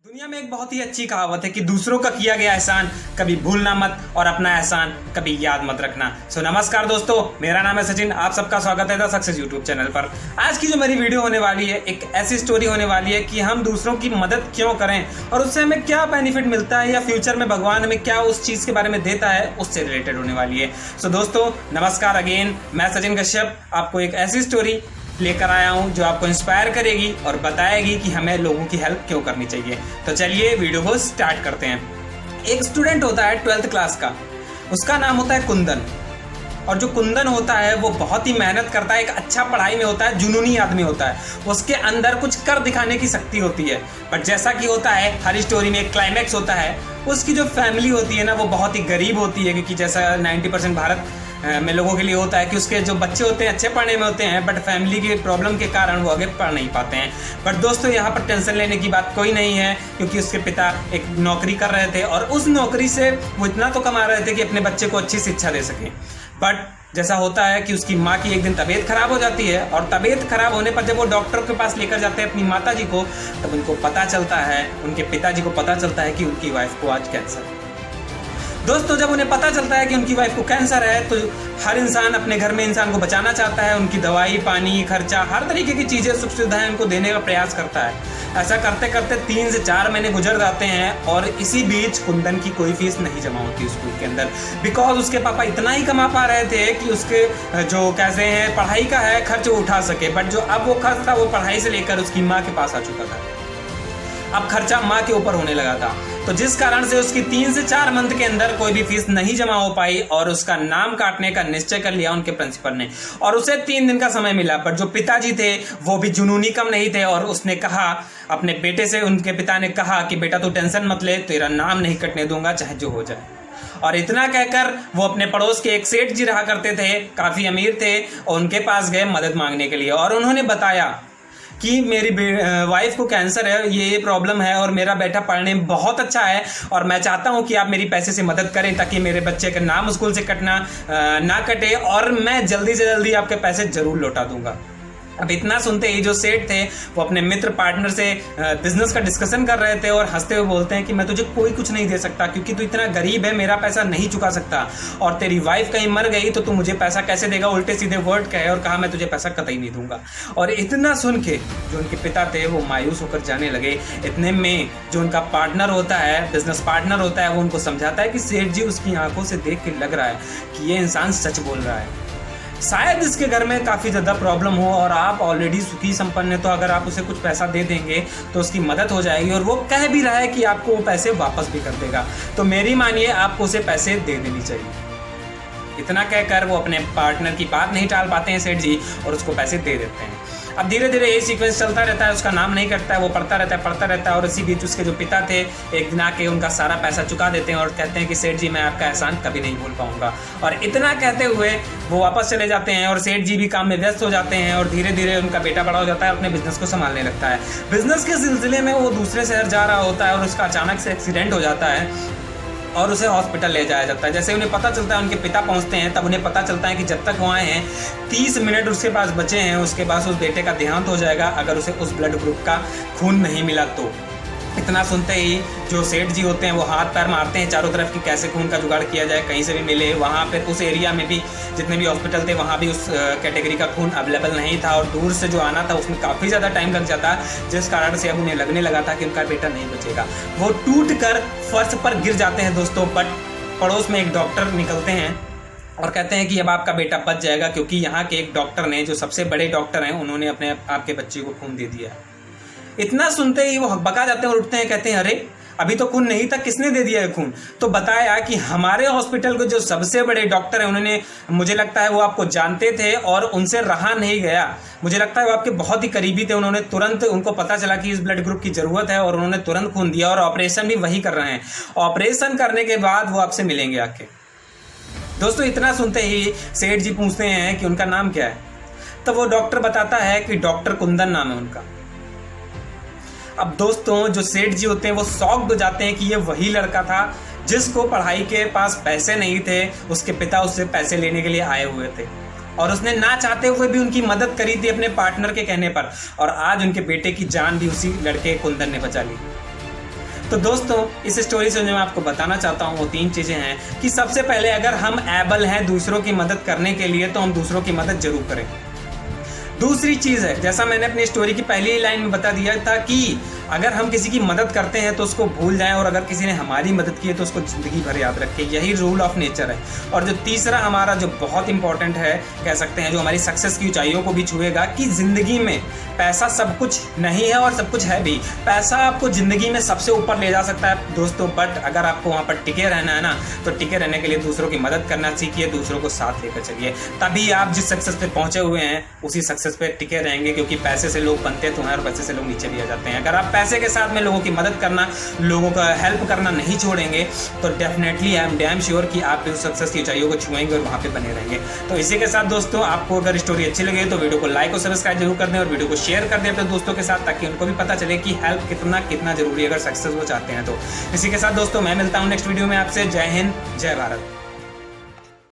दुनिया में एक बहुत ही अच्छी कहावत है कि दूसरों का किया गया एहसान कभी भूलना मत और अपना एहसान कभी याद मत रखना। नमस्कार दोस्तों, मेरा नाम है सचिन। आप सबका स्वागत है द सक्सेस यूट्यूब चैनल पर। आज की जो मेरी वीडियो होने वाली है एक ऐसी स्टोरी होने वाली है कि हम दूसरों की मदद क्यों करें और उससे हमें क्या बेनिफिट मिलता है या फ्यूचर में भगवान हमें क्या उस चीज के बारे में देता है, उससे रिलेटेड होने वाली है। दोस्तों नमस्कार अगेन, मैं सचिन कश्यप आपको एक ऐसी स्टोरी लेकर आया हूं जो आपको इंस्पायर करेगी और बताएगी कि हमें लोगों की हेल्प क्यों करनी चाहिए। तो चलिए वीडियो को स्टार्ट करते हैं। एक स्टूडेंट होता है 12th क्लास का, उसका नाम होता है कुंदन। और जो कुंदन होता है वो बहुत ही मेहनत करता है, एक अच्छा पढ़ाई में होता है, जुनूनी आदमी होता है, उसके अंदर कुछ कर दिखाने की शक्ति होती है। बट जैसा कि होता है हर स्टोरी में एक क्लाइमैक्स होता है। उसकी जो फैमिली होती है ना वो बहुत ही गरीब होती है, क्योंकि जैसा 90% भारत में लोगों के लिए होता है कि उसके जो बच्चे होते हैं अच्छे पढ़ने में होते हैं, बट फैमिली की प्रॉब्लम के कारण वो आगे पढ़ नहीं पाते हैं। बट दोस्तों यहाँ पर टेंशन लेने की बात कोई नहीं है, क्योंकि उसके पिता एक नौकरी कर रहे थे और उस नौकरी से वो इतना तो कमा रहे थे कि अपने बच्चे को अच्छी शिक्षा दे सकें। बट जैसा होता है कि उसकी माँ की एक दिन तबीयत खराब हो जाती है, और तबीयत खराब होने पर जब वो डॉक्टर के पास लेकर जाते हैं अपनी माता जी को, तब उनको पता चलता है, उनके पिताजी को पता चलता है कि उनकी वाइफ को आज कैंसर है। दोस्तों जब उन्हें पता चलता है कि उनकी वाइफ को कैंसर है तो हर इंसान अपने घर में इंसान को बचाना चाहता है, उनकी दवाई पानी खर्चा हर तरीके की चीज़ें सुख सुविधाएं उनको देने का प्रयास करता है। ऐसा करते करते 3 से 4 महीने गुजर जाते हैं और इसी बीच कुंदन की कोई फीस नहीं जमा होती स्कूल के अंदर, बिकॉज उसके पापा इतना ही कमा पा रहे थे कि उसके जो कैसे हैं पढ़ाई का है खर्च वो उठा सके। बट जो अब वो खर्च था वो पढ़ाई से लेकर उसकी माँ के पास आ चुका था। अब खर्चा माँ के ऊपर होने लगा था, तो जिस कारण से उसकी 3 से 4 मंथ के अंदर कोई भी फीस नहीं जमा हो पाई और उसका नाम काटने का निश्चय कर लिया उनके प्रिंसिपल ने। और उसे 3 दिन का समय मिला, पर जो पिताजी थे वो भी जुनूनी कम नहीं थे और उसने कहा अपने बेटे से, उनके पिता ने कहा कि बेटा तू टेंशन मत ले, तेरा नाम नहीं कटने दूंगा चाहे जो हो जाए। और इतना कहकर वो अपने पड़ोस के एक सेठ जी रहा करते थे, काफी अमीर थे, और उनके पास गए मदद मांगने के लिए। और उन्होंने बताया कि मेरी वाइफ को कैंसर है, ये प्रॉब्लम है, और मेरा बेटा पढ़ने में बहुत अच्छा है और मैं चाहता हूं कि आप मेरी पैसे से मदद करें ताकि मेरे बच्चे का नाम स्कूल से कटना ना कटे, और मैं जल्दी से जल्दी आपके पैसे जरूर लौटा दूंगा। अब इतना सुनते ही जो सेठ थे वो अपने मित्र पार्टनर से बिजनेस का डिस्कशन कर रहे थे और हंसते हुए बोलते हैं कि मैं तुझे कोई कुछ नहीं दे सकता, क्योंकि तू इतना गरीब है, मेरा पैसा नहीं चुका सकता, और तेरी वाइफ कहीं मर गई तो तू मुझे पैसा कैसे देगा। उल्टे सीधे वर्ड कहे और कहा मैं तुझे पैसा कतई नहीं दूंगा। और इतना सुन के जो उनके पिता थे वो मायूस होकर जाने लगे। इतने में जो उनका पार्टनर होता है, बिजनेस पार्टनर होता है, वो उनको समझाता है कि सेठ जी उसकी आंखों से देख के लग रहा है कि ये इंसान सच बोल रहा है, शायद इसके घर में काफ़ी ज़्यादा प्रॉब्लम हो और आप ऑलरेडी सुखी संपन्न है, तो अगर आप उसे कुछ पैसा दे देंगे तो उसकी मदद हो जाएगी। और वो कह भी रहा है कि आपको वो पैसे वापस भी कर देगा, तो मेरी मानिए आपको उसे पैसे दे देनी चाहिए। इतना कहकर वो अपने पार्टनर की बात नहीं टाल पाते हैं सेठ जी और उसको पैसे दे देते हैं। अब धीरे धीरे ये सीक्वेंस चलता रहता है, उसका नाम नहीं कटता है, वो पढ़ता रहता है। और इसी बीच उसके जो पिता थे एक दिन आके उनका सारा पैसा चुका देते हैं और कहते हैं कि सेठ जी मैं आपका एहसान कभी नहीं भूल पाऊंगा। और इतना कहते हुए वो वापस चले जाते हैं और सेठ जी भी काम में व्यस्त हो जाते हैं। और धीरे धीरे उनका बेटा बड़ा हो जाता है, अपने बिजनेस को संभालने लगता है। बिजनेस के सिलसिले में वो दूसरे शहर जा रहा होता है और उसका अचानक से एक्सीडेंट हो जाता है और उसे हॉस्पिटल ले जाया जाता है। जैसे उन्हें पता चलता है, उनके पिता पहुंचते हैं, तब उन्हें पता चलता है कि जब तक वो आए हैं 30 मिनट उसके पास बचे हैं, उसके पास उस बेटे का देहांत हो जाएगा अगर उसे उस ब्लड ग्रुप का खून नहीं मिला तो। इतना सुनते ही जो सेठ जी होते हैं वो हाथ पैर मारते हैं चारों तरफ कि कैसे खून का जुगाड़ किया जाए, कहीं से भी मिले। वहाँ पर उस एरिया में भी जितने भी हॉस्पिटल थे वहाँ भी उस कैटेगरी का खून अवेलेबल नहीं था, और दूर से जो आना था उसमें काफ़ी ज़्यादा टाइम लग जाता, जिस कारण से अब उन्हें लगने लगा था कि उनका बेटा नहीं बचेगा। वो टूट कर फर्श पर गिर जाते हैं दोस्तों। बट पड़ोस में एक डॉक्टर निकलते हैं और कहते हैं कि अब आपका बेटा बच जाएगा, क्योंकि यहाँ के एक डॉक्टर ने, जो सबसे बड़े डॉक्टर हैं, उन्होंने अपने आपके बच्चे को खून दे दिया। इतना सुनते ही वो हकबका जाते हैं और उठते हैं, कहते हैं अरे अभी तो खून नहीं था, किसने दे दिया है खून? तो बताया कि हमारे हॉस्पिटल के जो सबसे बड़े डॉक्टर हैं उन्होंने, मुझे लगता है वो आपको जानते थे और उनसे रहा नहीं गया, मुझे लगता है वो आपके बहुत ही करीबी थे, उन्होंने तुरंत, उनको पता चला कि इस ब्लड ग्रुप की जरूरत है और उन्होंने तुरंत खून दिया, और ऑपरेशन भी वही कर रहे हैं। ऑपरेशन करने के बाद वो आपसे मिलेंगे आके। दोस्तों इतना सुनते ही सेठ जी पूछते हैं कि उनका नाम क्या है, तो वो डॉक्टर बताता है कि डॉक्टर कुंदन नाम है उनका। अब दोस्तों जो सेठ जी होते हैं वो शॉक्ड हो जाते हैं कि ये वही लड़का था जिसको पढ़ाई के पास पैसे नहीं थे, उसके पिता उससे पैसे लेने के लिए आए हुए थे, और उसने ना चाहते हुए भी उनकी मदद करी थी अपने पार्टनर के कहने पर, और आज उनके बेटे की जान भी उसी लड़के कुंदन ने बचा ली। तो दोस्तों इस स्टोरी से जो मैं आपको बताना चाहता हूँ वो 3 चीजें हैं कि सबसे पहले अगर हम एबल हैं दूसरों की मदद करने के लिए तो हम दूसरों की मदद जरूर करें। दूसरी चीज है, जैसा मैंने अपनी स्टोरी की पहली लाइन में बता दिया था कि अगर हम किसी की मदद करते हैं तो उसको भूल जाएं और अगर किसी ने हमारी मदद की है तो उसको जिंदगी भर याद रखें। यही रूल ऑफ नेचर है। और जो तीसरा हमारा जो बहुत इंपॉर्टेंट है, कह सकते हैं जो हमारी सक्सेस की ऊंचाइयों को भी छुएगा, कि जिंदगी में पैसा सब कुछ नहीं है और सब कुछ है भी। पैसा आपको जिंदगी में सबसे ऊपर ले जा सकता है दोस्तों, बट अगर आपको वहां पर टिके रहना है ना, तो टिके रहने के लिए दूसरों की मदद करना सीखिए, दूसरों को साथ लेकर चलिए, तभी आप जिस सक्सेस पे पहुंचे हुए हैं उसी सक्सेस पे टिके रहेंगे। क्योंकि पैसे से लोग बनते तो हैं और पैसे से लोग नीचे भी आ जाते हैं। अगर आप पैसे के साथ में लोगों की मदद करना, लोगों का हेल्प करना नहीं छोड़ेंगे तो definitely I am damn sure कि आप भी उस सक्सेस की ऊंचाइयों को छुएंगे और वहां पे बने रहेंगे। तो इसी के साथ दोस्तों, आपको अगर स्टोरी अच्छी लगे तो वीडियो को लाइक और सब्सक्राइब जरूर कर दें और वीडियो को शेयर कर दें अपने दोस्तों के साथ, ताकि उनको भी पता चले कि हेल्प कितना जरूरी है अगर सक्सेस वो चाहते हैं तो। इसी के साथ दोस्तों मैं मिलता हूं नेक्स्ट वीडियो में आपसे। जय हिंद, जय भारत।